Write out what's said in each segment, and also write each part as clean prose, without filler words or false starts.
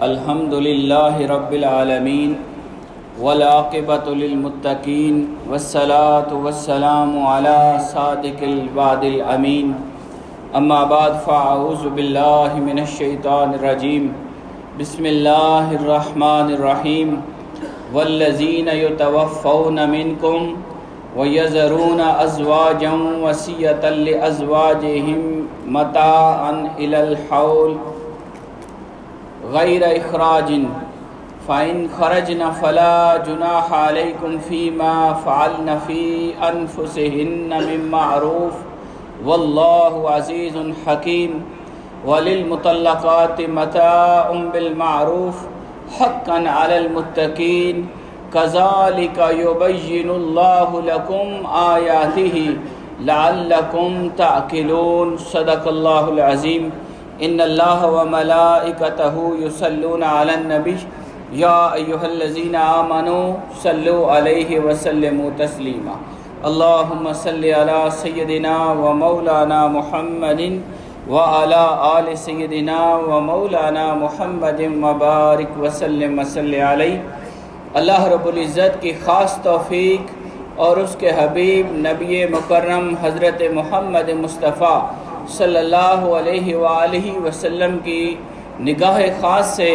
الحمد للہ رب العالمین والعاقبۃ للمتقین والصلاة والسلام علی صادق الوعد الامین اما بعد فاعوذ باللہ من الشیطان الرجیم بسم اللہ الرحمن الرحیم والذین یتوفون منکم وَيَذَرُونَ أَزْوَاجًا وَصِيَّةً لِأَزْوَاجِهِمْ مَتَاعًا إِلَى الْحَوْلِ غَيْرَ إِخْرَاجٍ فَإِنْ خَرَجْنَ فَلَا جُنَاحَ عَلَيْكُمْ فِيمَا فَعَلْنَ فِي أَنفُسِهِنَّ مِن مَّعْرُوفٍ وَاللَّهُ عَزِيزٌ حَكِيمٌ وَلِلْمُطَلَّقَاتِ مَتَاعٌ بِالْمَعْرُوفِ حَقًّا عَلَى الْمُتَّقِينَ كَذَلِكَ يُبَيِّنُ اللَّهُ لَكُمْ آيَاتِهِ لَعَلَّكُمْ تَعْقِلُونَ صدق اللہ العظیم ان اللہ وملائکتہ یصلون علی النبی یا ایہا الذین آمنوا صلوا علیہ وسلموا تسلیما اللہم صل علی سیدنا ومولانا محمد وعلی آل سیدنا ومولانا محمد وبارک وسلم وصلی علیہ۔ اللہ رب العزت کی خاص توفیق اور اس کے حبیب نبی مکرم حضرت محمد مصطفیٰ صلی اللہ علیہ وآلہ وسلم کی نگاہ خاص سے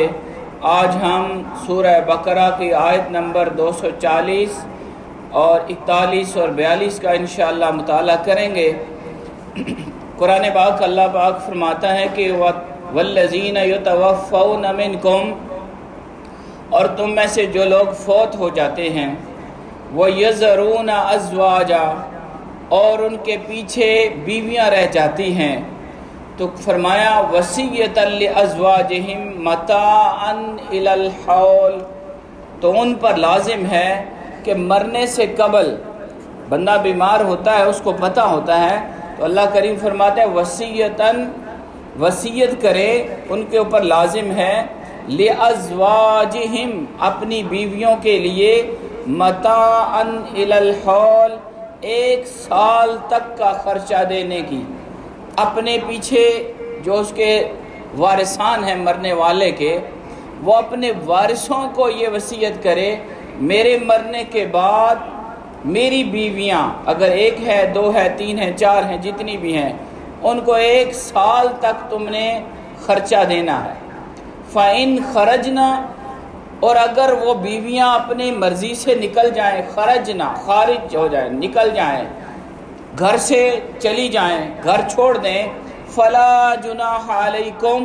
آج ہم سورہ بقرہ کی آیت نمبر 240 اور 41 اور 42 کا انشاءاللہ مطالعہ کریں گے۔ قرآن پاک اللہ پاک فرماتا ہے کہ والذین یتوفون منکم، اور تم میں سے جو لوگ فوت ہو جاتے ہیں، وَيَذَرُونَ أَزْوَاجًا، اور ان کے پیچھے بیویاں رہ جاتی ہیں، تو فرمایا وَصِيَّةً لِأَزْوَاجِهِمْ مَتَاعًا إِلَى الْحَوْلِ، تو ان پر لازم ہے کہ مرنے سے قبل، بندہ بیمار ہوتا ہے اس کو پتہ ہوتا ہے، تو اللہ کریم فرماتا ہے وصیتاً، وصیت کرے، ان کے اوپر لازم ہے لِأَزْوَاجِهِمْ، اپنی بیویوں کے لیے، مَتَاعًا إِلَى الْحَوْلِ، 1 سال تک کا خرچہ دینے کی، اپنے پیچھے جو اس کے وارثان ہیں مرنے والے کے، وہ اپنے وارثوں کو یہ وصیت کرے میرے مرنے کے بعد میری بیویاں اگر 1 ہے 2 ہے 3 ہے 4 ہیں جتنی بھی ہیں، ان کو 1 سال تک تم نے خرچہ دینا ہے۔ فَإِنْ خَرَجْنَا، اور اگر وہ بیویاں اپنی مرضی سے نکل جائیں، خرجنا خارج ہو جائیں، نکل جائیں، گھر سے چلی جائیں، گھر چھوڑ دیں، فَلَا جُنَاحَ عَلَيْكُمْ،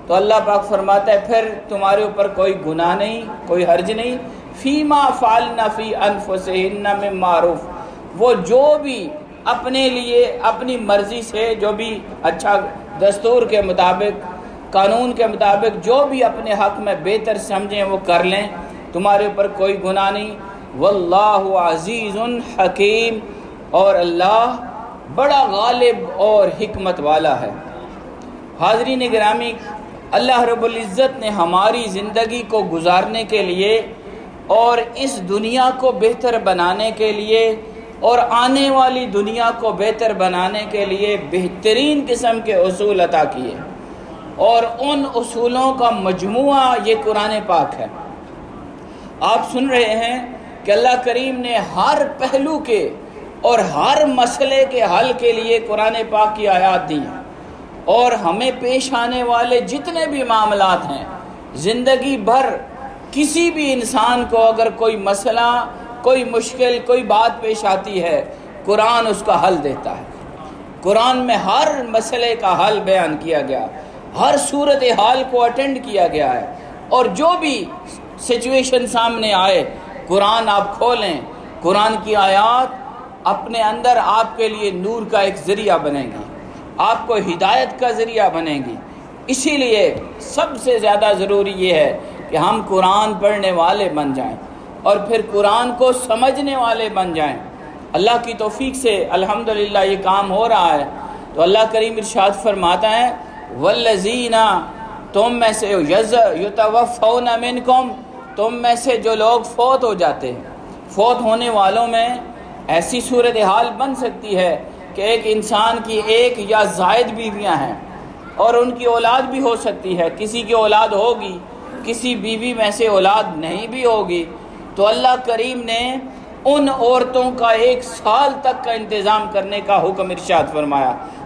تو اللہ پاک فرماتا ہے پھر تمہارے اوپر کوئی گناہ نہیں، کوئی حرج نہیں، فِيمَا فَعَلْنَ فِي أَنفُسِهِنَّ مِن مَّعْرُوفٍ، وہ جو بھی اپنے لیے اپنی مرضی سے جو بھی اچھا دستور کے مطابق، قانون کے مطابق جو بھی اپنے حق میں بہتر سمجھیں وہ کر لیں، تمہارے اوپر کوئی گناہ نہیں۔ واللہ عزیز حکیم، اور اللہ بڑا غالب اور حکمت والا ہے۔ حاضرین گرامی، اللہ رب العزت نے ہماری زندگی کو گزارنے کے لیے اور اس دنیا کو بہتر بنانے کے لیے اور آنے والی دنیا کو بہتر بنانے کے لیے بہترین قسم کے اصول عطا کیے، اور ان اصولوں کا مجموعہ یہ قرآن پاک ہے۔ آپ سن رہے ہیں کہ اللہ کریم نے ہر پہلو کے اور ہر مسئلے کے حل کے لیے قرآن پاک کی آیات دی ہیں، اور ہمیں پیش آنے والے جتنے بھی معاملات ہیں زندگی بھر، کسی بھی انسان کو اگر کوئی مسئلہ، کوئی مشکل، کوئی بات پیش آتی ہے، قرآن اس کا حل دیتا ہے۔ قرآن میں ہر مسئلے کا حل بیان کیا گیا، ہر صورتحال کو اٹینڈ کیا گیا ہے، اور جو بھی سچویشن سامنے آئے قرآن آپ کھولیں، قرآن کی آیات اپنے اندر آپ کے لیے نور کا ایک ذریعہ بنے گی، آپ کو ہدایت کا ذریعہ بنے گی۔ اسی لیے سب سے زیادہ ضروری یہ ہے کہ ہم قرآن پڑھنے والے بن جائیں اور پھر قرآن کو سمجھنے والے بن جائیں۔ اللہ کی توفیق سے الحمدللہ یہ کام ہو رہا ہے۔ تو اللہ کریم ارشاد فرماتا ہے والذین، تم میں سے، یتوفون منکم، تم میں سے جو لوگ فوت ہو جاتے ہیں، فوت ہونے والوں میں ایسی صورتحال بن سکتی ہے کہ ایک انسان کی 1 یا زائد بیویاں ہیں اور ان کی اولاد بھی ہو سکتی ہے، کسی کی اولاد ہوگی کسی بیوی میں سے اولاد نہیں بھی ہوگی تو اللہ کریم نے ان عورتوں کا 1 سال تک کا انتظام کرنے کا حکم ارشاد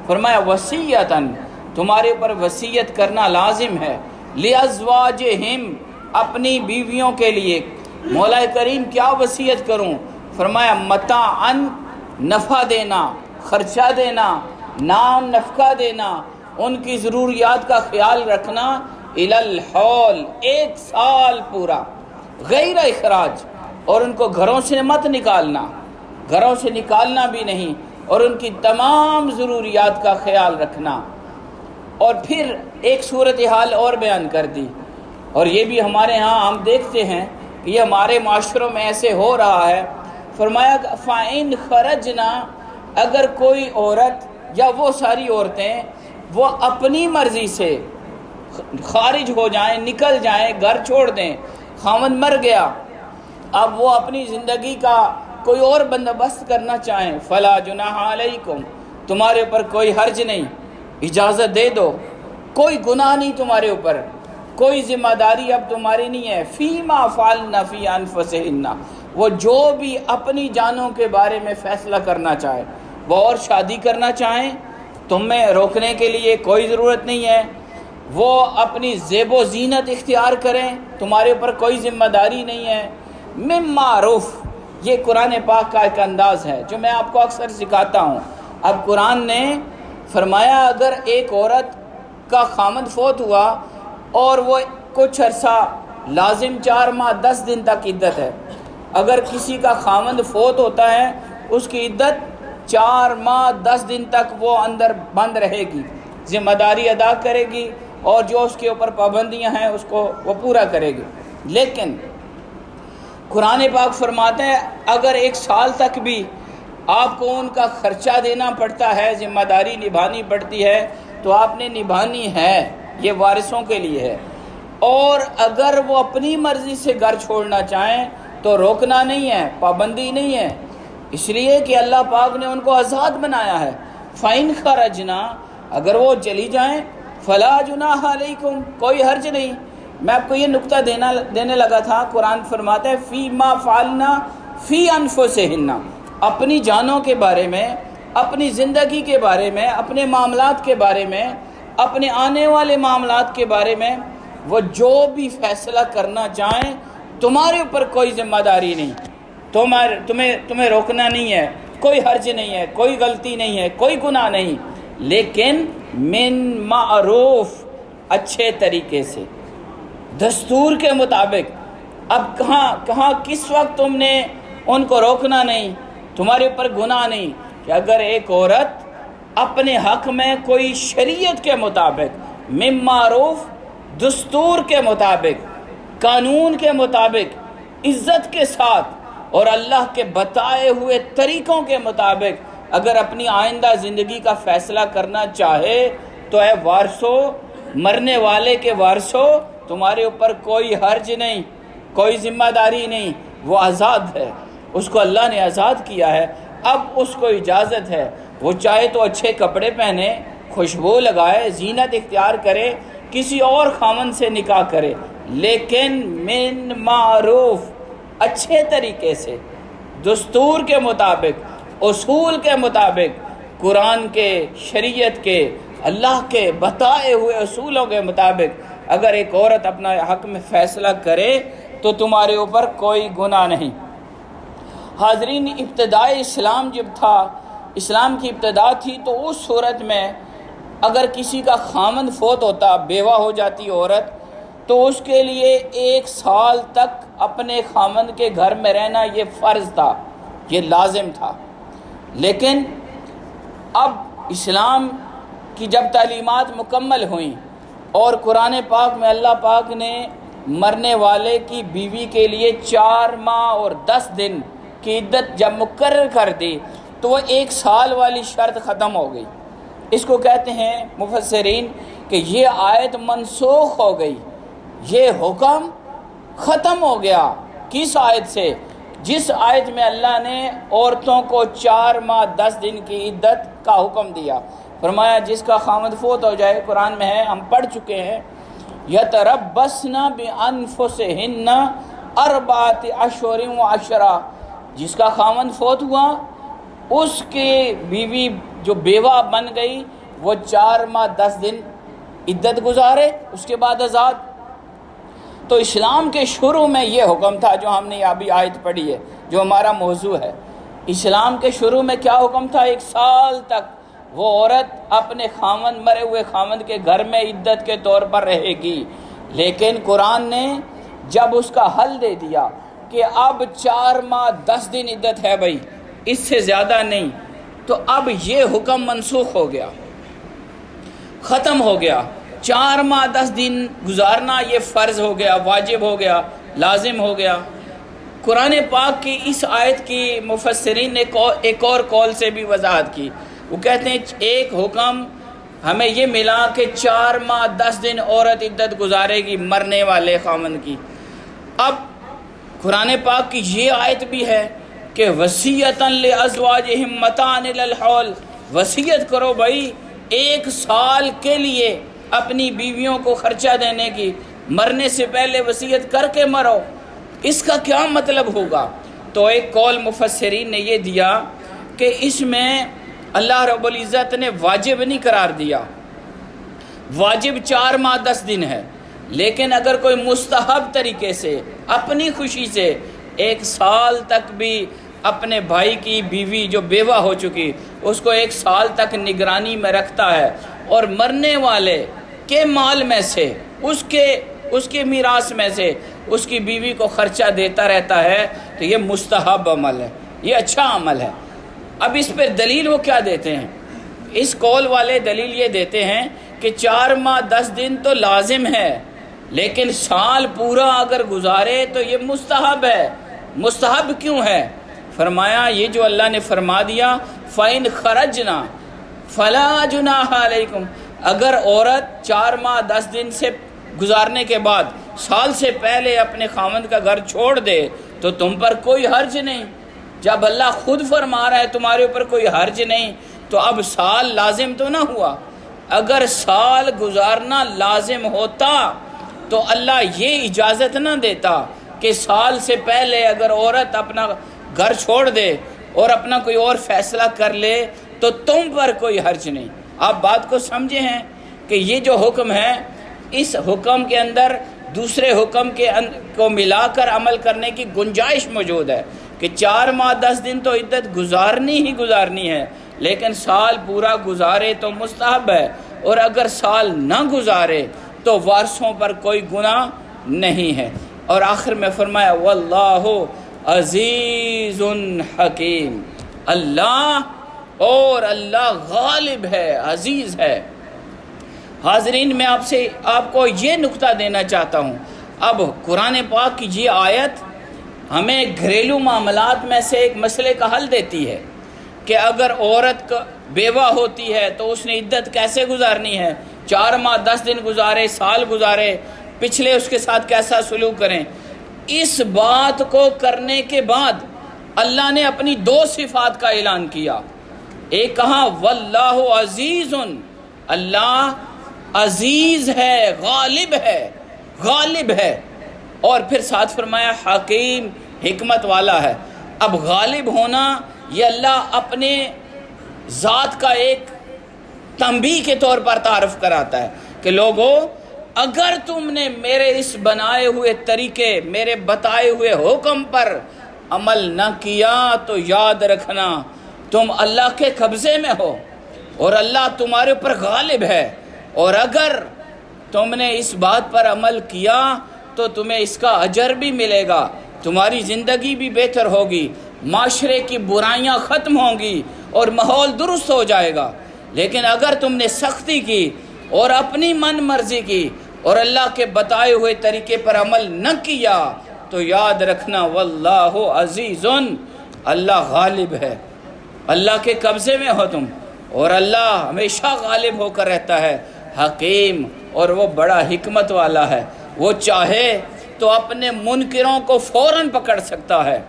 فرمایا وصیتاً تمہارے اوپر وصیت کرنا لازم ہے، لازواجہم اپنی بیویوں کے لیے۔ مولا کریم کیا وصیت کروں؟ فرمایا متاعن نفع دینا، خرچہ دینا، نام نفقہ دینا، ان کی ضروریات کا خیال رکھنا، الی الحول 1 سال پورا، غیر اخراج، اور ان کو گھروں سے مت نکالنا، گھروں سے نکالنا بھی نہیں، اور ان کی تمام ضروریات کا خیال رکھنا۔ اور پھر ایک صورتحال اور بیان کر دی، اور یہ بھی ہمارے ہاں ہم دیکھتے ہیں کہ یہ ہمارے معاشروں میں ایسے ہو رہا ہے۔ فرمایا فَإِنْ خَرَجْنَا اگر کوئی عورت یا وہ ساری عورتیں وہ اپنی مرضی سے خارج ہو جائیں، نکل جائیں، گھر چھوڑ دیں، خاوند مر گیا، اب وہ اپنی زندگی کا کوئی اور بندوبست کرنا چاہیں، فَلَا جُنَاحَ عَلَيْكُمْ تمہارے اوپر کوئی حرج نہیں، اجازت دے دو، کوئی گناہ نہیں تمہارے اوپر، کوئی ذمہ داری اب تمہاری نہیں ہے، فیما فعلن فی انفسہن وہ جو بھی اپنی جانوں کے بارے میں فیصلہ کرنا چاہے، وہ اور شادی کرنا چاہیں تمہیں روکنے کے لیے کوئی ضرورت نہیں ہے، وہ اپنی زیب و زینت اختیار کریں تمہارے اوپر کوئی ذمہ داری نہیں ہے، من معروف یہ قرآن پاک کا ایک انداز ہے جو میں آپ کو اکثر سکھاتا ہوں۔ اب قرآن نے فرمایا اگر ایک عورت کا خامند فوت ہوا اور وہ کچھ عرصہ لازم 4 ماہ 10 دن تک عدت ہے، اگر کسی کا خامند فوت ہوتا ہے اس کی عدت 4 ماہ 10 دن تک وہ اندر بند رہے گی، ذمہ داری ادا کرے گی اور جو اس کے اوپر پابندیاں ہیں اس کو وہ پورا کرے گی۔ لیکن قرآن پاک فرماتے ہیں اگر 1 سال تک بھی آپ کو ان کا خرچہ دینا پڑتا ہے، ذمہ داری نبھانی پڑتی ہے تو آپ نے نبھانی ہے، یہ وارثوں کے لیے ہے۔ اور اگر وہ اپنی مرضی سے گھر چھوڑنا چاہیں تو روکنا نہیں ہے، پابندی نہیں ہے، اس لیے کہ اللہ پاک نے ان کو آزاد بنایا ہے۔ فَإِنْ خَرَجْنَا اگر وہ چلی جائیں فَلَا جُنَاحَ عَلَيْكُمْ کوئی حرج نہیں۔ میں آپ کو یہ نقطہ دینے لگا تھا، قرآن فرماتا ہے فی ما فعلنا فی انفسہن اپنی جانوں کے بارے میں، اپنی زندگی کے بارے میں، اپنے معاملات کے بارے میں، اپنے آنے والے معاملات کے بارے میں وہ جو بھی فیصلہ کرنا چاہیں تمہارے اوپر کوئی ذمہ داری نہیں، تمہیں روکنا نہیں ہے، کوئی حرج نہیں ہے، کوئی غلطی نہیں ہے، کوئی گناہ نہیں، لیکن من معروف اچھے طریقے سے، دستور کے مطابق۔ اب کہاں کس وقت تم نے ان کو روکنا نہیں، تمہارے اوپر گناہ نہیں، کہ اگر ایک عورت اپنے حق میں کوئی شریعت کے مطابق، من معروف دستور کے مطابق، قانون کے مطابق، عزت کے ساتھ اور اللہ کے بتائے ہوئے طریقوں کے مطابق اگر اپنی آئندہ زندگی کا فیصلہ کرنا چاہے تو اے وارثو، مرنے والے کے وارثو، تمہارے اوپر کوئی حرج نہیں، کوئی ذمہ داری نہیں، وہ آزاد ہے، اس کو اللہ نے آزاد کیا ہے۔ اب اس کو اجازت ہے وہ چاہے تو اچھے کپڑے پہنے، خوشبو لگائے، زینت اختیار کرے، کسی اور خامن سے نکاح کرے، لیکن من معروف اچھے طریقے سے، دستور کے مطابق، اصول کے مطابق، قرآن کے، شریعت کے، اللہ کے بتائے ہوئے اصولوں کے مطابق اگر ایک عورت اپنا حق میں فیصلہ کرے تو تمہارے اوپر کوئی گناہ نہیں۔ حاضرین، ابتدائے اسلام جب تھا، اسلام کی ابتدا تھی، تو اس صورت میں اگر کسی کا خامند فوت ہوتا، بیوہ ہو جاتی عورت، تو اس کے لیے 1 سال تک اپنے خامند کے گھر میں رہنا یہ فرض تھا، یہ لازم تھا۔ لیکن اب اسلام کی جب تعلیمات مکمل ہوئیں اور قرآن پاک میں اللہ پاک نے مرنے والے کی بیوی کے لیے 4 ماہ اور 10 دن کی عدت جب مقرر کر دی تو وہ 1 سال والی شرط ختم ہو گئی۔ اس کو کہتے ہیں مفسرین کہ یہ آیت منسوخ ہو گئی، یہ حکم ختم ہو گیا۔ کس آیت سے؟ جس آیت میں اللہ نے عورتوں کو 4 ماہ 10 دن کی عدت کا حکم دیا۔ فرمایا جس کا خامد فوت ہو جائے، قرآن میں ہے، ہم پڑھ چکے ہیں، یتربصن بانفسہن اربعۃ اشہر و عشرہ، جس کا خاوند فوت ہوا اس کی بیوی جو بیوہ بن گئی وہ 4 ماہ 10 دن عدت گزارے، اس کے بعد آزاد۔ تو اسلام کے شروع میں یہ حکم تھا جو ہم نے ابھی آیت پڑھی ہے، جو ہمارا موضوع ہے۔ اسلام کے شروع میں کیا حکم تھا؟ 1 سال تک وہ عورت اپنے خاوند، مرے ہوئے خاوند کے گھر میں عدت کے طور پر رہے گی۔ لیکن قرآن نے جب اس کا حل دے دیا کہ اب 4 ماہ 10 دن عدت ہے بھائی، اس سے زیادہ نہیں، تو اب یہ حکم منسوخ ہو گیا، ختم ہو گیا۔ 4 ماہ 10 دن گزارنا یہ فرض ہو گیا، واجب ہو گیا، لازم ہو گیا۔ قرآن پاک کی اس آیت کی مفسرین نے ایک اور قول سے بھی وضاحت کی۔ وہ کہتے ہیں ایک حکم ہمیں یہ ملا کہ 4 ماہ 10 دن عورت عدت گزارے گی مرنے والے خاوند کی۔ اب قرآن پاک کی یہ آیت بھی ہے کہ وصیۃً لازواجہم متاعًا الی الحول، وصیت کرو بھائی 1 سال کے لیے اپنی بیویوں کو خرچہ دینے کی، مرنے سے پہلے وصیت کر کے مرو۔ اس کا کیا مطلب ہوگا؟ تو ایک قول مفسرین نے یہ دیا کہ اس میں اللہ رب العزت نے واجب نہیں قرار دیا، واجب 4 ماہ 10 دن ہے، لیکن اگر کوئی مستحب طریقے سے اپنی خوشی سے 1 سال تک بھی اپنے بھائی کی بیوی جو بیوہ ہو چکی اس کو 1 سال تک نگرانی میں رکھتا ہے اور مرنے والے کے مال میں سے اس کے میراث میں سے اس کی بیوی کو خرچہ دیتا رہتا ہے، تو یہ مستحب عمل ہے، یہ اچھا عمل ہے۔ اب اس پر دلیل وہ کیا دیتے ہیں؟ اس قول والے دلیل یہ دیتے ہیں کہ 4 ماہ 10 دن تو لازم ہے، لیکن سال پورا اگر گزارے تو یہ مستحب ہے۔ مستحب کیوں ہے؟ فرمایا یہ جو اللہ نے فرما دیا فَإِنْ خَرَجْنَا فَلَا جُنَاحَ عَلَيْكُمْ، اگر عورت 4 ماہ 10 دن سے گزارنے کے بعد سال سے پہلے اپنے خاوند کا گھر چھوڑ دے تو تم پر کوئی حرج نہیں۔ جب اللہ خود فرما رہا ہے تمہارے اوپر کوئی حرج نہیں، تو اب سال لازم تو نہ ہوا۔ اگر سال گزارنا لازم ہوتا تو اللہ یہ اجازت نہ دیتا کہ سال سے پہلے اگر عورت اپنا گھر چھوڑ دے اور اپنا کوئی اور فیصلہ کر لے تو تم پر کوئی حرج نہیں۔ آپ بات کو سمجھے ہیں کہ یہ جو حکم ہے اس حکم کے اندر دوسرے حکم کو ملا کر عمل کرنے کی گنجائش موجود ہے کہ 4 ماہ 10 دن تو عدت گزارنی ہی گزارنی ہے، لیکن سال پورا گزارے تو مستحب ہے، اور اگر سال نہ گزارے تو وارثوں پر کوئی گناہ نہیں ہے۔ اور آخر میں فرمایا واللہ عزیز حکیم، اللہ غالب ہے، عزیز ہے۔ حاضرین میں آپ کو یہ نکتہ دینا چاہتا ہوں، اب قرآن پاک کی یہ آیت ہمیں گھریلو معاملات میں سے ایک مسئلے کا حل دیتی ہے کہ اگر عورت بیوہ ہوتی ہے تو اس نے عدت کیسے گزارنی ہے، 4 ماہ 10 دن گزارے، سال گزارے، پچھلے اس کے ساتھ کیسا سلوک کریں۔ اس بات کو کرنے کے بعد اللہ نے اپنی 2 صفات کا اعلان کیا۔ ایک کہا واللہ عزیز، اللہ عزیز ہے، غالب ہے، اور پھر ساتھ فرمایا حکیم، حکمت والا ہے۔ اب غالب ہونا یہ اللہ اپنے ذات کا ایک تنبیہ کے طور پر تعارف کراتا ہے کہ لوگوں اگر تم نے میرے اس بنائے ہوئے طریقے، میرے بتائے ہوئے حکم پر عمل نہ کیا تو یاد رکھنا تم اللہ کے قبضے میں ہو اور اللہ تمہارے اوپر غالب ہے، اور اگر تم نے اس بات پر عمل کیا تو تمہیں اس کا اجر بھی ملے گا، تمہاری زندگی بھی بہتر ہوگی، معاشرے کی برائیاں ختم ہوں گی اور ماحول درست ہو جائے گا۔ لیکن اگر تم نے سختی کی اور اپنی من مرضی کی اور اللہ کے بتائے ہوئے طریقے پر عمل نہ کیا تو یاد رکھنا واللہ عزیز، اللہ غالب ہے، اللہ کے قبضے میں ہو تم، اور اللہ ہمیشہ غالب ہو کر رہتا ہے، حکیم، اور وہ بڑا حکمت والا ہے۔ وہ چاہے تو اپنے منکروں کو فوراً پکڑ سکتا ہے،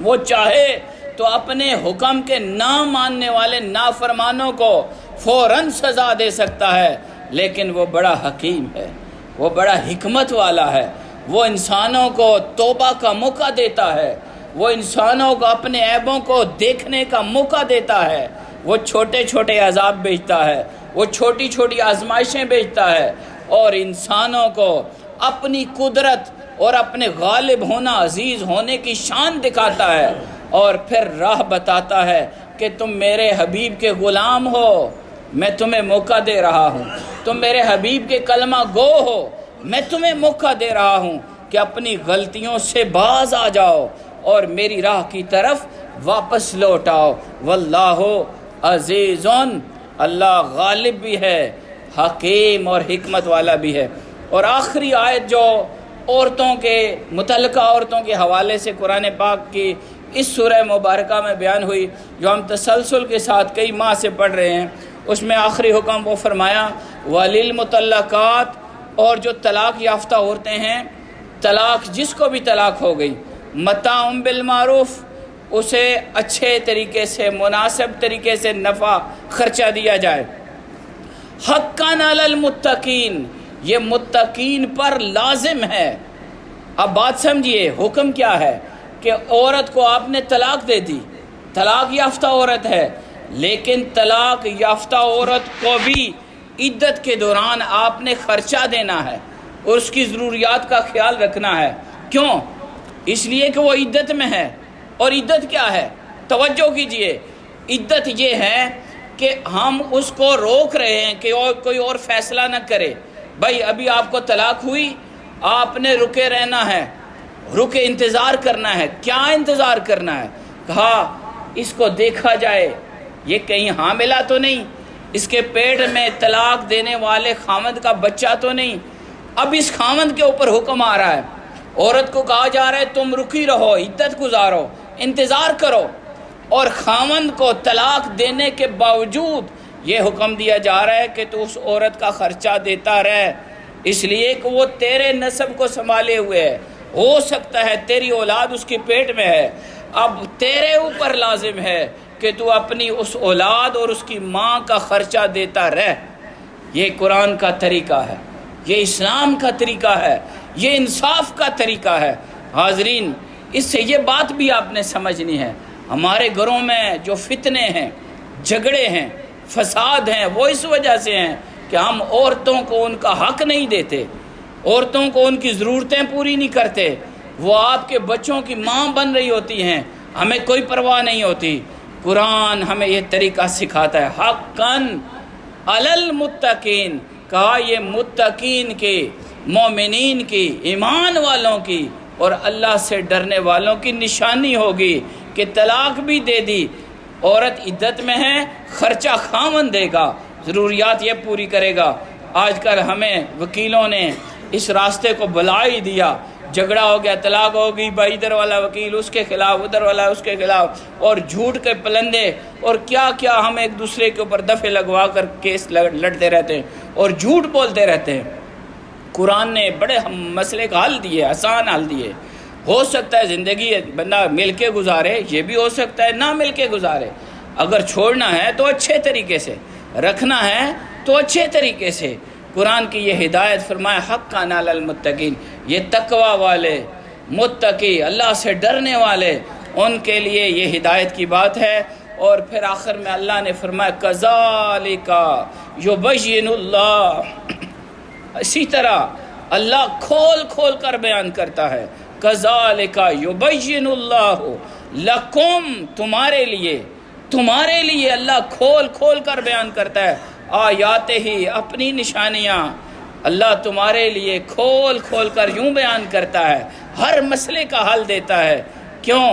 وہ چاہے تو اپنے حکم کے نہ ماننے والے نافرمانوں کو فوراً سزا دے سکتا ہے، لیکن وہ بڑا حکیم ہے، وہ بڑا حکمت والا ہے، وہ انسانوں کو توبہ کا موقع دیتا ہے، وہ انسانوں کو اپنے عیبوں کو دیکھنے کا موقع دیتا ہے، وہ چھوٹے چھوٹے عذاب بھیجتا ہے، وہ چھوٹی چھوٹی آزمائشیں بھیجتا ہے، اور انسانوں کو اپنی قدرت اور اپنے غالب ہونا، عزیز ہونے کی شان دکھاتا ہے، اور پھر راہ بتاتا ہے کہ تم میرے حبیب کے غلام ہو، میں تمہیں موقع دے رہا ہوں، تم میرے حبیب کے کلمہ گو ہو، میں تمہیں موقع دے رہا ہوں کہ اپنی غلطیوں سے باز آ جاؤ اور میری راہ کی طرف واپس لوٹ آؤ۔ واللہ عزیزن، اللہ غالب بھی ہے، حکیم اور حکمت والا بھی ہے۔ اور آخری آیت جو عورتوں کے متعلقہ عورتوں کے حوالے سے قرآن پاک کی اس سورہ مبارکہ میں بیان ہوئی، جو ہم تسلسل کے ساتھ کئی ماہ سے پڑھ رہے ہیں، اس میں آخری حکم وہ فرمایا وَلِلْمُطَلَّقَاتِ، اور جو طلاق یافتہ عورتیں ہیں، طلاق جس کو بھی طلاق ہو گئی، متاع بالمعروف، اسے اچھے طریقے سے، مناسب طریقے سے نفع خرچہ دیا جائے۔ حقاً علی المتقین، یہ متقین پر لازم ہے۔ اب بات سمجھیے، حکم کیا ہے کہ عورت کو آپ نے طلاق دے دی، طلاق یافتہ عورت ہے، لیکن طلاق یافتہ عورت کو بھی عدت کے دوران آپ نے خرچہ دینا ہے اور اس کی ضروریات کا خیال رکھنا ہے۔ کیوں؟ اس لیے کہ وہ عدت میں ہے۔ اور عدت کیا ہے؟ توجہ کیجئے، عدت یہ ہے کہ ہم اس کو روک رہے ہیں کہ کوئی اور فیصلہ نہ کرے۔ بھائی ابھی آپ کو طلاق ہوئی، آپ نے رکے رہنا ہے، رکے انتظار کرنا ہے۔ کیا انتظار کرنا ہے؟ کہا اس کو دیکھا جائے، یہ کہیں حاملہ تو نہیں، اس کے پیٹ میں طلاق دینے والے خامند کا بچہ تو نہیں۔ اب اس خامند کے اوپر حکم آ رہا ہے، عورت کو کہا جا رہا ہے تم رکی رہو، عدت گزارو، انتظار کرو، اور خامند کو طلاق دینے کے باوجود یہ حکم دیا جا رہا ہے کہ تو اس عورت کا خرچہ دیتا رہے، اس لیے کہ وہ تیرے نسب کو سنبھالے ہوئے ہے، ہو سکتا ہے تیری اولاد اس کے پیٹ میں ہے، اب تیرے اوپر لازم ہے کہ تو اپنی اس اولاد اور اس کی ماں کا خرچہ دیتا رہ۔ یہ قرآن کا طریقہ ہے، یہ اسلام کا طریقہ ہے، یہ انصاف کا طریقہ ہے۔ حاضرین، اس سے یہ بات بھی آپ نے سمجھنی ہے، ہمارے گھروں میں جو فتنے ہیں، جھگڑے ہیں، فساد ہیں، وہ اس وجہ سے ہیں کہ ہم عورتوں کو ان کا حق نہیں دیتے، عورتوں کو ان کی ضرورتیں پوری نہیں کرتے۔ وہ آپ کے بچوں کی ماں بن رہی ہوتی ہیں، ہمیں کوئی پرواہ نہیں ہوتی۔ قرآن ہمیں یہ طریقہ سکھاتا ہے، حقاً علی المتقین، کہا یہ متقین کی، مومنین کی، ایمان والوں کی اور اللہ سے ڈرنے والوں کی نشانی ہوگی کہ طلاق بھی دے دی، عورت عدت میں ہے، خرچہ خامن دے گا، ضروریات یہ پوری کرے گا۔ آج کل ہمیں وکیلوں نے اس راستے کو بلا ہی دیا، جھگڑا ہو گیا، طلاق ہو گئی، بھائی ادھر والا وکیل اس کے خلاف، ادھر والا اس کے خلاف، اور جھوٹ کے پلندے اور کیا کیا ہم ایک دوسرے کے اوپر دفعے لگوا کر کیس لڑتے رہتے ہیں اور جھوٹ بولتے رہتے ہیں۔ قرآن نے بڑے مسئلے کا حل دیے، آسان حل دیے۔ ہو سکتا ہے زندگی بندہ مل کے گزارے، یہ بھی ہو سکتا ہے نہ مل کے گزارے۔ اگر چھوڑنا ہے تو اچھے طریقے سے، رکھنا ہے تو اچھے طریقے سے۔ قرآن کی یہ ہدایت فرمائے حقاً علی المتقین، یہ تقوی والے، متقی، اللہ سے ڈرنے والے، ان کے لیے یہ ہدایت کی بات ہے۔ اور پھر آخر میں اللہ نے فرمایا کذالک یبین اللہ، اسی طرح اللہ کھول کھول کر بیان کرتا ہے، کذالک یبین اللہ لکم، تمہارے لیے اللہ کھول کھول کر بیان کرتا ہے آیات ہی، اپنی نشانیاں اللہ تمہارے لیے کھول کھول کر یوں بیان کرتا ہے، ہر مسئلے کا حل دیتا ہے۔ کیوں؟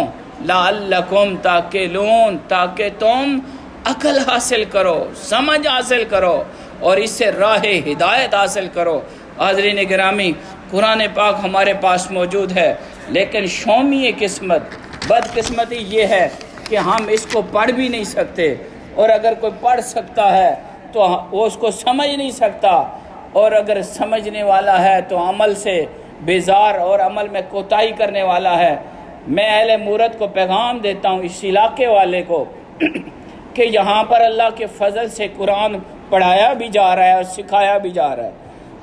لعلکم تعقلون، تاکہ تم عقل حاصل کرو، سمجھ حاصل کرو اور اس سے راہ ہدایت حاصل کرو۔ حاضرین گرامی، قرآن پاک ہمارے پاس موجود ہے، لیکن شومی قسمت، بدقسمتی یہ ہے کہ ہم اس کو پڑھ بھی نہیں سکتے، اور اگر کوئی پڑھ سکتا ہے تو وہ اس کو سمجھ نہیں سکتا، اور اگر سمجھنے والا ہے تو عمل سے بیزار اور عمل میں کوتاہی کرنے والا ہے۔ میں اہل مورد کو پیغام دیتا ہوں، اس علاقے والے کو، کہ یہاں پر اللہ کے فضل سے قرآن پڑھایا بھی جا رہا ہے اور سکھایا بھی جا رہا ہے،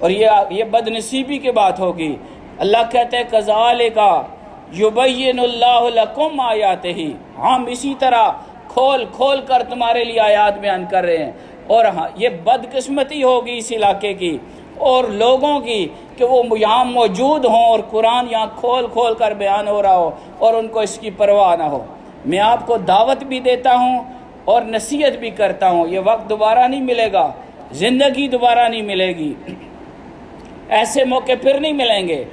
اور یہ بد نصیبی کی بات ہوگی۔ اللہ کہتے ہیں کذالک یبین اللہ لکم آیاتہ، ہم اسی طرح کھول کھول کر تمہارے لیے آیات بیان کر رہے ہیں۔ اور ہاں یہ بدقسمتی ہوگی اس علاقے کی اور لوگوں کی کہ وہ یہاں موجود ہوں اور قرآن یہاں کھول کھول کر بیان ہو رہا ہو اور ان کو اس کی پرواہ نہ ہو۔ میں آپ کو دعوت بھی دیتا ہوں اور نصیحت بھی کرتا ہوں، یہ وقت دوبارہ نہیں ملے گا، زندگی دوبارہ نہیں ملے گی، ایسے موقع پھر نہیں ملیں گے۔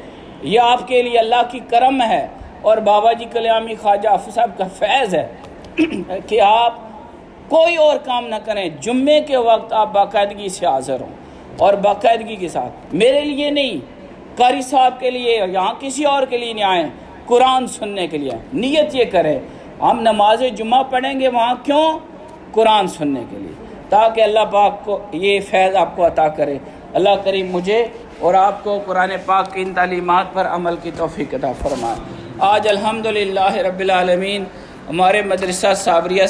یہ آپ کے لیے اللہ کی کرم ہے اور بابا جی کلیامی خواجہ حافظ صاحب کا فیض ہے کہ آپ کوئی اور کام نہ کریں، جمعے کے وقت آپ باقاعدگی سے حاضر ہوں اور باقاعدگی کے ساتھ، میرے لیے نہیں، قاری صاحب کے لیے، یہاں کسی اور کے لیے نہیں آئیں، قرآن سننے کے لیے نیت یہ کریں۔ ہم نماز جمعہ پڑھیں گے وہاں کیوں؟ قرآن سننے کے لیے، تاکہ اللہ پاک کو یہ فیض آپ کو عطا کرے۔ اللہ کریم مجھے اور آپ کو قرآن پاک کی ان تعلیمات پر عمل کی توفیق عطا فرمائے۔ آج الحمدللہ رب العالمین ہمارے مدرسہ صابریہ